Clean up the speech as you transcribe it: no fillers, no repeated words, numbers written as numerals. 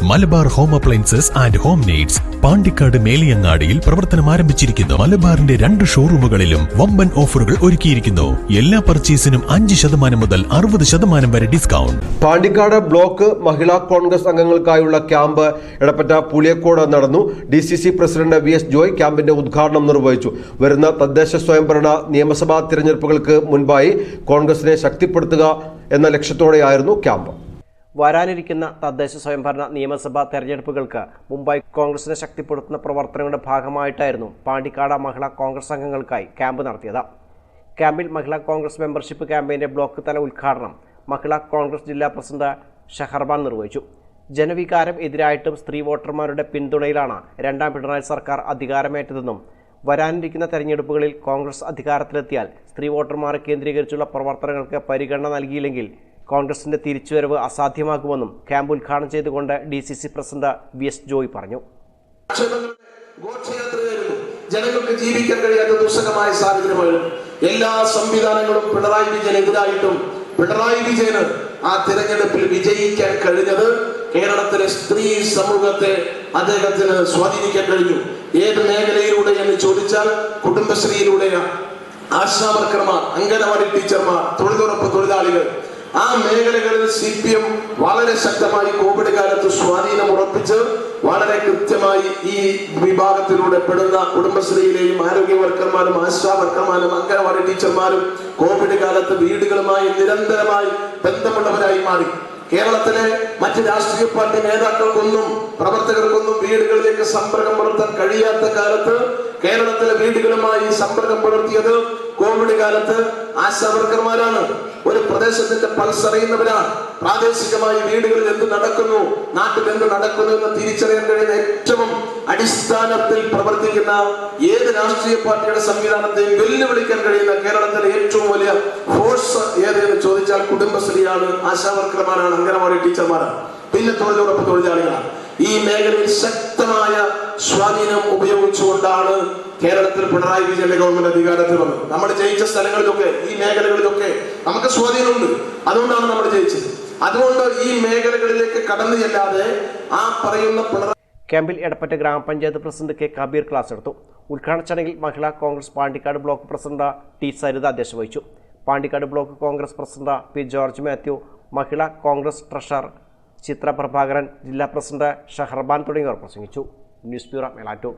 Malabar home appliances and home needs Pandikkad മേലിയങ്ങാടിയിൽ പ്രവർത്തനം ആരംഭിച്ചിരിക്കുന്നു. മലബാറിന്റെ 2 ഷോറൂമുകളിലും വമ്പൻ ഓഫറുകൾ ഒരുക്കിയിരിക്കുന്നു. എല്ലാ പർച്ചേസിനും 5% മുതൽ 60% വരെ ഡിസ്കൗണ്ട്. പാണ്ടിക്കാട് ബ്ലോക്ക് മഹിളാ കോൺഗ്രസ് അംഗങ്ങൾക്കായുള്ള ക്യാമ്പ് എടപ്പറ്റ പുളിയക്കോട് നടന്നു. DCC പ്രസിഡന്റ് VS ജോയ് ക്യാമ്പിന്റെ ഉദ്ഘാടനം നിർവഹിച്ചു. വരുന്ന തദ്ദേശ സ്വയംഭരണ നിയമസഭാ തിരഞ്ഞെടുപ്പുകൾക്ക് മുൻപായി കോൺഗ്രസിനെ ശക്തിപ്പെടുത്തുക എന്ന ലക്ഷ്യത്തോടെയായിരുന്നു ക്യാമ്പ്. വരാനിരിക്കുന്ന തദ്ദേശ സ്വയംഭരണ നിയമസഭാ തെരഞ്ഞെടുപ്പുകൾക്ക് മുമ്പായി കോൺഗ്രസിനെ ശക്തിപ്പെടുത്തുന്ന പ്രവർത്തനങ്ങളുടെ ഭാഗമായിട്ടായിരുന്നു പാണ്ടിക്കാട് മഹിളാ കോൺഗ്രസ് അംഗങ്ങൾക്കായി ക്യാമ്പ് നടത്തിയത്. ക്യാമ്പിൽ മഹിളാ കോൺഗ്രസ് മെമ്പർഷിപ്പ് ക്യാമ്പയിന്റെ ബ്ലോക്ക് തല ഉദ്ഘാടനം മഹിളാ കോൺഗ്രസ് ജില്ലാ പ്രസിഡന്റ് ഷഹർബാൻ നിർവഹിച്ചു. ജനവികാരം എതിരായിട്ടും സ്ത്രീ വോട്ടർമാരുടെ പിന്തുണയിലാണ് 2ാം പിണറായി സർക്കാർ അധികാരമേറ്റതെന്നും വരാനിരിക്കുന്ന തെരഞ്ഞെടുപ്പുകളിൽ കോൺഗ്രസ് അധികാരത്തിലെത്തിയാൽ സ്ത്രീ വോട്ടർമാരെ കേന്ദ്രീകരിച്ചുള്ള പ്രവർത്തനങ്ങൾക്ക് പരിഗണന നൽകിയില്ലെങ്കിൽ കോൺഗ്രസിന്റെ തിരിച്ചുവരവ് അസാധ്യമാകുമെന്നും ക്യാമ്പ് ഉദ്ഘാടനം ചെയ്തുകൊണ്ട് DCC പ്രസിഡന്റ് VS ജോയ് പറഞ്ഞു. ജനങ്ങൾക്ക് ജീവിക്കാൻ കഴിയാത്ത ദുസ്സഹമായ സാഹചര്യമായിരുന്നു. എല്ലാ സംവിധാനങ്ങളും പിണറായി വിജയനെതിരായിട്ടും പിണറായി വിജയന് ആ തിരഞ്ഞെടുപ്പിൽ വിജയിക്കാൻ കഴിഞ്ഞത് കേരളത്തിലെ സ്ത്രീ സമൂഹത്തെ അദ്ദേഹത്തിന് സ്വാധീനിക്കാൻ കഴിഞ്ഞു. ഏത് മേഖലയിലൂടെ എന്ന് ചോദിച്ചാൽ കുടുംബശ്രീയിലൂടെയാണ്. ആശാവർക്കർമാർ, അംഗനവാടി ടീച്ചർമാർ, തൊഴിലുറപ്പ് തൊഴിലാളികൾ, ആ മേഖലകളിൽ CPM വളരെ ശക്തമായി കോവിഡ് കാലത്ത് സ്വാധീനം ഉറപ്പിച്ച് വളരെ കൃത്യമായി ഈ വിഭാഗത്തിലൂടെ പെടുന്ന കുടുംബശ്രീയിലെയും ആരോഗ്യ വർക്കർമാരും ആശാ വർക്കർമാരും അംഗനവാടി ടീച്ചർമാരും കോവിഡ് കാലത്ത് വീടുകളുമായി നിരന്തരമായി ബന്ധമുള്ളവരായി മാറി. കേരളത്തിലെ മറ്റ് രാഷ്ട്രീയ പാർട്ടി നേതാക്കൾക്കൊന്നും പ്രവർത്തകർക്കൊന്നും വീടുകളിലേക്ക് സമ്പർക്കം പുലർത്താൻ കഴിയാത്ത കാലത്ത് കേരളത്തിലെ വീടുകളുമായി സമ്പർക്കം പുലർത്തിയത് കോവിഡ് കാലത്ത് ആശാവർക്കർമാരാണ്. ഒരു പ്രദേശത്തിന്റെ പൾസ് അറിയുന്നവരാണ്. പ്രാദേശികമായി വീടുകളിൽ എന്ത് നടക്കുന്നു, നാട്ടിൽ എന്ത് നടക്കുന്നു എന്ന് തിരിച്ചറിയാൻ കഴിയുന്ന ഏറ്റവും അടിസ്ഥാനത്തിൽ പ്രവർത്തിക്കുന്ന ഏത് രാഷ്ട്രീയ പാർട്ടിയുടെ സംവിധാനത്തെയും വെല്ലുവിളിക്കാൻ കഴിയുന്ന കേരളത്തിലെ ഏറ്റവും വലിയ ഫോഴ്സ് ഏതെന്ന് ചോദിച്ചാൽ കുടുംബശ്രീയാണ്, ആശാവർക്കർമാരാണ്, അംഗനവാടി ടീച്ചർമാരാണ്, പിന്നെ തൊഴിലുറപ്പ് തൊഴിലാളികളാണ്. ഈ മേഖലയിൽ ശക്തമായ സ്വാധീനം ഉപയോഗിച്ചുകൊണ്ടാണ് കേരളത്തിൽ പിണറായി വിജയന്റെ ഗവൺമെന്റ് അധികാരത്തിൽ വന്നത്. നമ്മൾ ജയിച്ച സ്ഥലങ്ങളിലൊക്കെ ഈ മേഖലകളിലൊക്കെ നമുക്ക് സ്വാധീനമുണ്ട്. അതുകൊണ്ടാണ് നമ്മൾ ജയിച്ചത്. അതുകൊണ്ട് ഈ മേഖലകളിലേക്ക് കടന്നു ചെല്ലാതെ ആ പറയുന്ന പിണറായി. ക്യാമ്പിൽ എടപ്പറ്റ ഗ്രാമപഞ്ചായത്ത് പ്രസിഡന്റ് K കബീർ ക്ലാസ് എടുത്തു. ഉദ്ഘാടന ചടങ്ങിൽ Mahila Congress Pandikkad block president T Saritha അധ്യക്ഷത വഹിച്ചു. Pandikkad block Congress president P George Mathew, Mahila Congress treasurer Chithra Prabhakaran, ജില്ലാ പ്രസിഡന്റ് ഷഹർബാൻ തുടങ്ങിയവർ പ്രസംഗിച്ചു. News bureau Melattur.